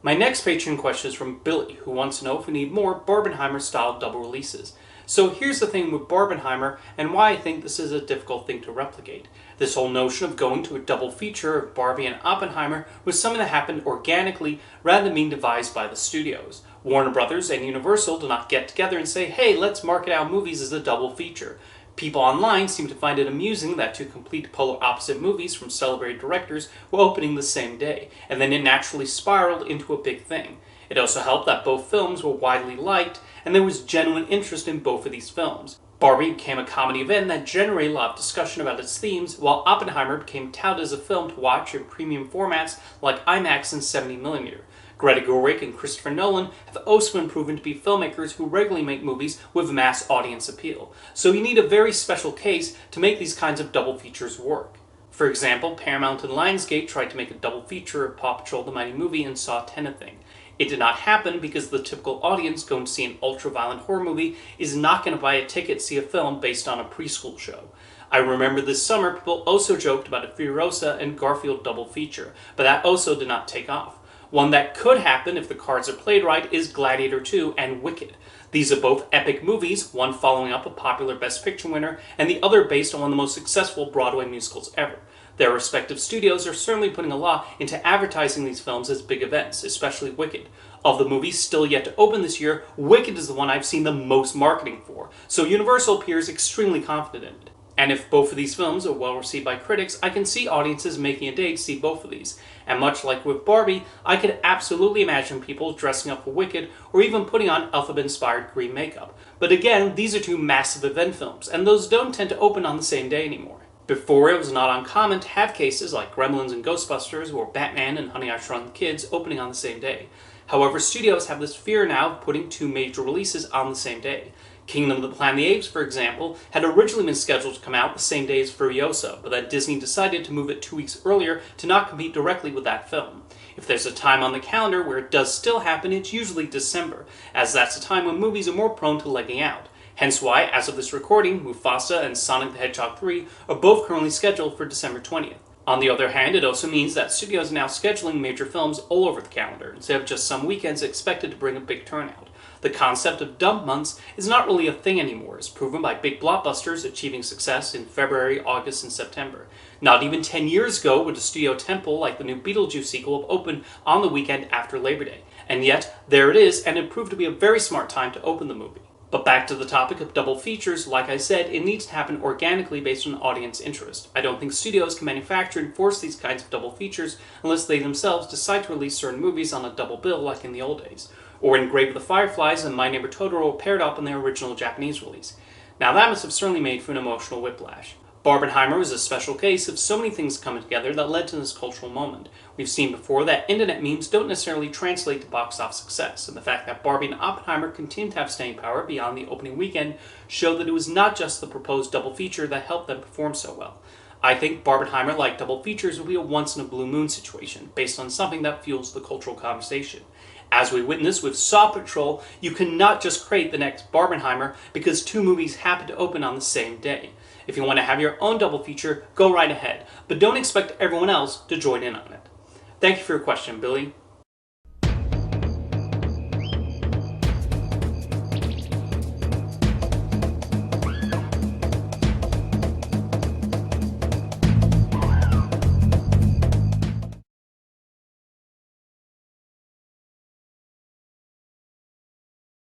My next Patreon question is from Billy, who wants to know if we need more Barbenheimer-style double releases. So here's the thing with Barbenheimer, and why I think this is a difficult thing to replicate. This whole notion of going to a double feature of Barbie and Oppenheimer was something that happened organically rather than being devised by the studios. Warner Brothers and Universal did not get together and say, hey, let's market our movies as a double feature. People online seem to find it amusing that two complete polar opposite movies from celebrated directors were opening the same day, and then it naturally spiraled into a big thing. It also helped that both films were widely liked, and there was genuine interest in both of these films. Barbie became a comedy event that generated a lot of discussion about its themes, while Oppenheimer became touted as a film to watch in premium formats like IMAX and 70mm. Greta Gerwig and Christopher Nolan have also been proven to be filmmakers who regularly make movies with mass audience appeal, so you need a very special case to make these kinds of double features work. For example, Paramount and Lionsgate tried to make a double feature of Paw Patrol the Mighty Movie and Saw X Thing. It did not happen because the typical audience going to see an ultra-violent horror movie is not going to buy a ticket to see a film based on a preschool show. I remember this summer people also joked about a Furiosa and Garfield double feature, but that also did not take off. One that could happen if the cards are played right is Gladiator 2 and Wicked. These are both epic movies, one following up a popular Best Picture winner, and the other based on one of the most successful Broadway musicals ever. Their respective studios are certainly putting a lot into advertising these films as big events, especially Wicked. Of the movies still yet to open this year, Wicked is the one I've seen the most marketing for, so Universal appears extremely confident in it. And if both of these films are well received by critics, I can see audiences making a day to see both of these. And much like with Barbie, I could absolutely imagine people dressing up for Wicked or even putting on Elphaba-inspired green makeup. But again, these are two massive event films, and those don't tend to open on the same day anymore. Before, it was not uncommon to have cases like Gremlins and Ghostbusters or Batman and Honey, I Shrunk the Kids opening on the same day. However, studios have this fear now of putting two major releases on the same day. Kingdom of the Planet of the Apes, for example, had originally been scheduled to come out the same day as Furiosa, but then Disney decided to move it 2 weeks earlier to not compete directly with that film. If there's a time on the calendar where it does still happen, it's usually December, as that's a time when movies are more prone to legging out. Hence why, as of this recording, Mufasa and Sonic the Hedgehog 3 are both currently scheduled for December 20th. On the other hand, it also means that studios are now scheduling major films all over the calendar, instead of just some weekends expected to bring a big turnout. The concept of dump months is not really a thing anymore, as proven by big blockbusters achieving success in February, August, and September. Not even 10 years ago would a studio temple like the new Beetlejuice sequel have opened on the weekend after Labor Day. And yet, there it is, and it proved to be a very smart time to open the movie. But back to the topic of double features, like I said, it needs to happen organically based on audience interest. I don't think studios can manufacture and force these kinds of double features unless they themselves decide to release certain movies on a double bill like in the old days. Or in Grave of the Fireflies and My Neighbor Totoro paired up in their original Japanese release. Now that must have certainly made for an emotional whiplash. Barbenheimer was a special case of so many things coming together that led to this cultural moment. We've seen before that internet memes don't necessarily translate to box office success, and the fact that Barbie and Oppenheimer continue to have staying power beyond the opening weekend showed that it was not just the proposed double feature that helped them perform so well. I think Barbenheimer, like double features, will be a once-in-a-blue-moon situation, based on something that fuels the cultural conversation. As we witnessed with Saw Patrol, you cannot just create the next Barbenheimer because two movies happen to open on the same day. If you want to have your own double feature, go right ahead, but don't expect everyone else to join in on it. Thank you for your question, Billy.